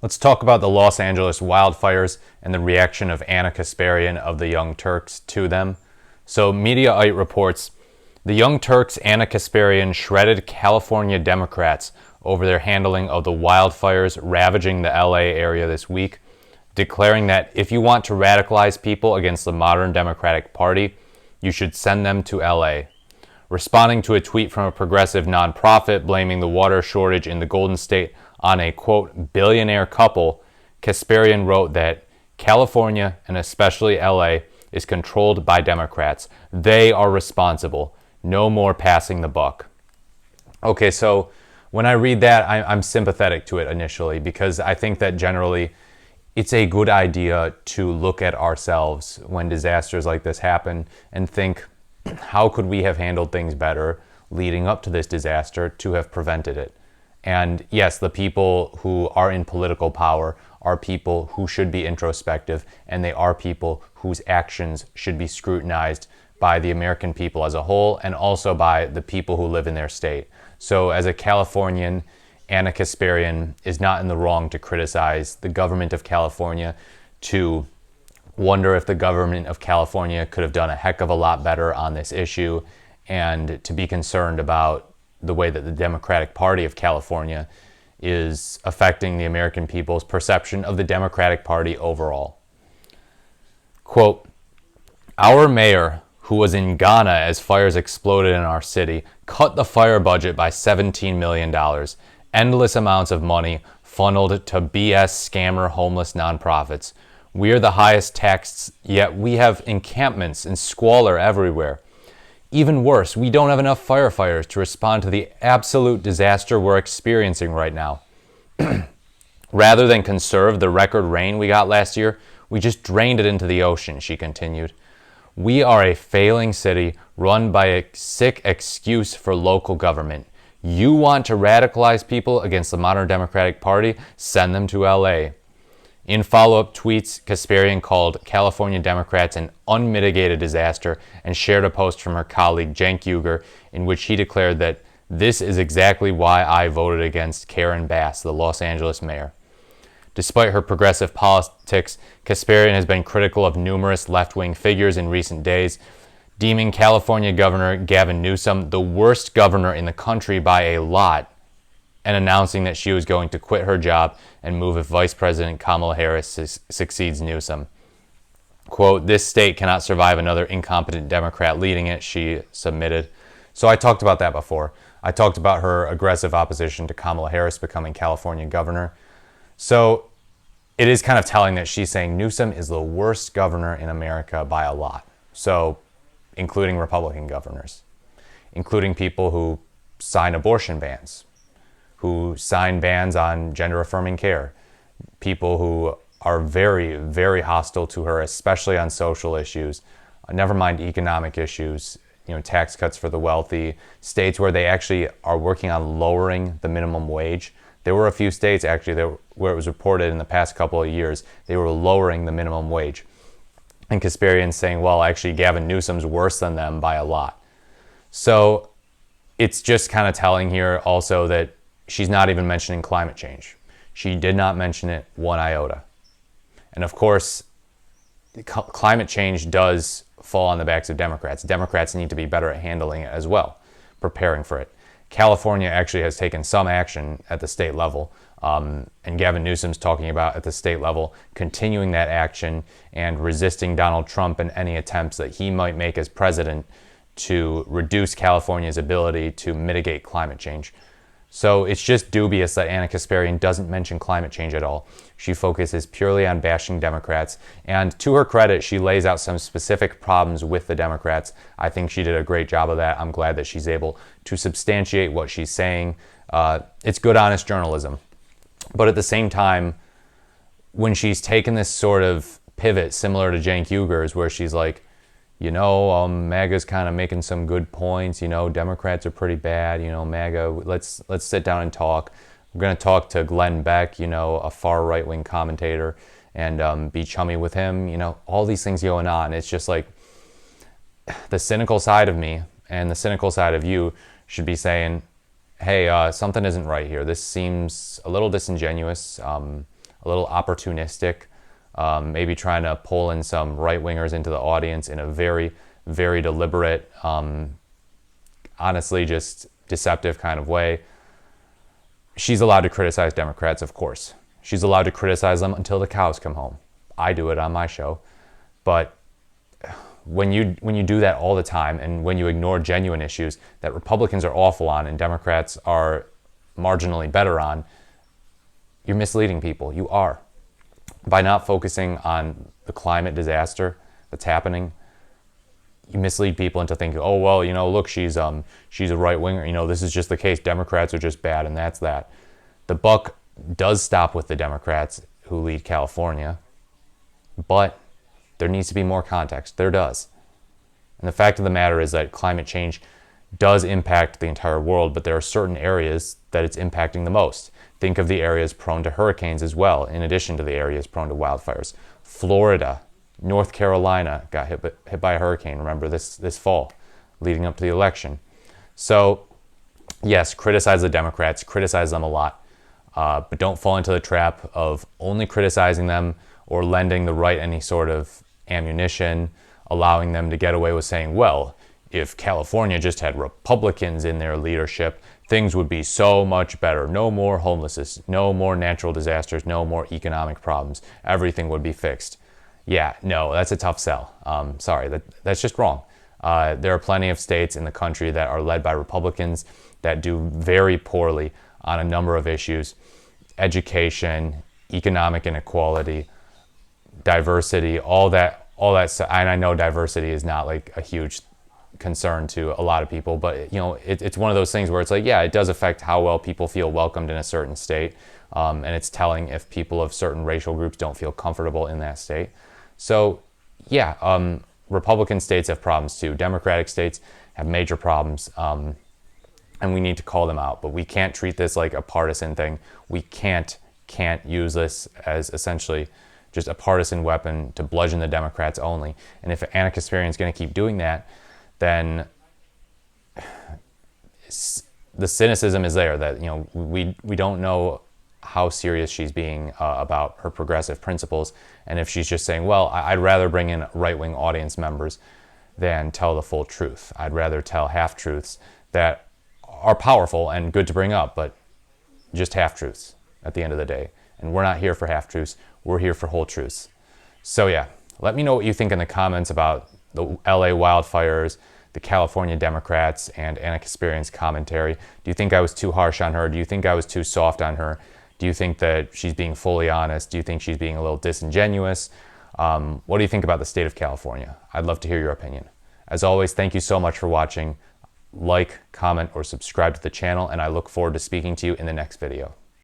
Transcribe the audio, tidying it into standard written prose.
Let's talk about the Los Angeles wildfires and the reaction of Anna Kasperian of the Young Turks to them. So Mediaite reports, the Young Turks' Anna Kasperian shredded California Democrats over their handling of the wildfires ravaging the LA area this week, declaring that if you want to radicalize people against the modern Democratic Party, you should send them to LA. Responding to a tweet from a progressive nonprofit blaming the water shortage in the Golden State on a, quote, billionaire couple, Kasperian wrote that California, and especially LA, is controlled by Democrats. They are responsible. No more passing the buck. Okay, so when I read that, I'm sympathetic to it initially because I think that generally it's a good idea to look at ourselves when disasters like this happen and think, how could we have handled things better leading up to this disaster to have prevented it? And yes, the people who are in political power are people who should be introspective, and they are people whose actions should be scrutinized by the American people as a whole and also by the people who live in their state. So as a Californian, Anna Kasperian is not in the wrong to criticize the government of California, to wonder if the government of California could have done a heck of a lot better on this issue, and to be concerned about the way that the Democratic Party of California is affecting the American people's perception of the Democratic Party overall. Quote, our mayor, who was in Ghana as fires exploded in our city, cut the fire budget by $17 million. Endless amounts of money funneled to BS scammer homeless nonprofits. We are the highest taxed, yet we have encampments and squalor everywhere. Even worse, we don't have enough firefighters to respond to the absolute disaster we're experiencing right now. Rather than conserve the record rain we got last year, we just drained it into the ocean, she continued. We are a failing city run by a sick excuse for local government. You want to radicalize people against the modern Democratic Party? Send them to LA. In follow-up tweets, Kasperian called California Democrats an unmitigated disaster and shared a post from her colleague Cenk Uygur in which he declared that this is exactly why I voted against Karen Bass, the Los Angeles mayor. Despite her progressive politics, Kasperian has been critical of numerous left-wing figures in recent days, deeming California Governor Gavin Newsom the worst governor in the country by a lot, and announcing that she was going to quit her job and move if Vice President Kamala Harris succeeds Newsom. Quote, this state cannot survive another incompetent Democrat leading it, she submitted. So I talked about that before. I talked about her aggressive opposition to Kamala Harris becoming California governor. So it is kind of telling that she's saying Newsom is the worst governor in America by a lot. So including Republican governors, including people who sign abortion bans, who sign bans on gender-affirming care, people who are very, very hostile to her, especially on social issues, never mind economic issues, tax cuts for the wealthy, states where they actually are working on lowering the minimum wage. There were a few states actually where it was reported in the past couple of years, they were lowering the minimum wage. And Kasperian saying, well, actually Gavin Newsom's worse than them by a lot. So it's just kind of telling here also that she's not even mentioning climate change. She did not mention it one iota. And of course, climate change does fall on the backs of Democrats. Democrats need to be better at handling it as well, preparing for it. California actually has taken some action at the state level, and Gavin Newsom's talking about at the state level continuing that action and resisting Donald Trump and any attempts that he might make as president to reduce California's ability to mitigate climate change. So it's just dubious that Anna Kasperian doesn't mention climate change at all. She focuses purely on bashing Democrats, and to her credit, she lays out some specific problems with the Democrats. I think she did a great job of that. I'm glad that she's able to substantiate what she's saying. It's good, honest journalism. But at the same time, when she's taken this sort of pivot similar to Cenk Uygur's, where she's like, MAGA's kind of making some good points. Democrats are pretty bad. MAGA, let's sit down and talk. We're going to talk to Glenn Beck, a far right-wing commentator, and be chummy with him. All these things going on. It's just like the cynical side of me and the cynical side of you should be saying, hey, something isn't right here. This seems a little disingenuous. a little opportunistic, maybe trying to pull in some right-wingers into the audience in a very, very deliberate, honestly just deceptive kind of way. She's allowed to criticize Democrats, of course. She's allowed to criticize them until the cows come home. I do it on my show. But when you do that all the time, and when you ignore genuine issues that Republicans are awful on and Democrats are marginally better on, you're misleading people. You are. By not focusing on the climate disaster that's happening, you mislead people into thinking, oh, well, you know, look, she's a right winger. You know, this is just the case. Democrats are just bad, and that's that. The buck does stop with the Democrats who lead California, but there needs to be more context. There does. And the fact of the matter is that climate change does impact the entire world, but there are certain areas that it's impacting the most. Think of the areas prone to hurricanes as well, in addition to the areas prone to wildfires. Florida, North Carolina got hit by a hurricane, remember, this fall, leading up to the election. So, yes, criticize the Democrats, criticize them a lot, but don't fall into the trap of only criticizing them or lending the right any sort of ammunition, allowing them to get away with saying, well, if California just had Republicans in their leadership, things would be so much better. No more homelessness, no more natural disasters, no more economic problems. Everything would be fixed. Yeah, no, that's a tough sell. Sorry, that's just wrong. There are plenty of states in the country that are led by Republicans that do very poorly on a number of issues: education, economic inequality, diversity, all that stuff. And I know diversity is not like a huge concern to a lot of people, but you know, it's one of those things where it's like, yeah, it does affect how well people feel welcomed in a certain state, and it's telling if people of certain racial groups don't feel comfortable in that state. So yeah, Republican states have problems too. Democratic states have major problems, and we need to call them out, but we can't treat this like a partisan thing. We can't use this as essentially just a partisan weapon to bludgeon the Democrats only. And if Anna Kasperian is going to keep doing that, then the cynicism is there that, you know, we don't know how serious she's being about her progressive principles. And if she's just saying, well, I'd rather bring in right-wing audience members than tell the full truth. I'd rather tell half-truths that are powerful and good to bring up, but just half-truths at the end of the day. And we're not here for half-truths. We're here for whole truths. So yeah, let me know what you think in the comments about the LA wildfires, the California Democrats, and Anna Kasperian's commentary. Do you think I was too harsh on her? Do you think I was too soft on her? Do you think that she's being fully honest? Do you think she's being a little disingenuous? What do you think about the state of California? I'd love to hear your opinion. As always, thank you so much for watching. Like, comment, or subscribe to the channel, and I look forward to speaking to you in the next video.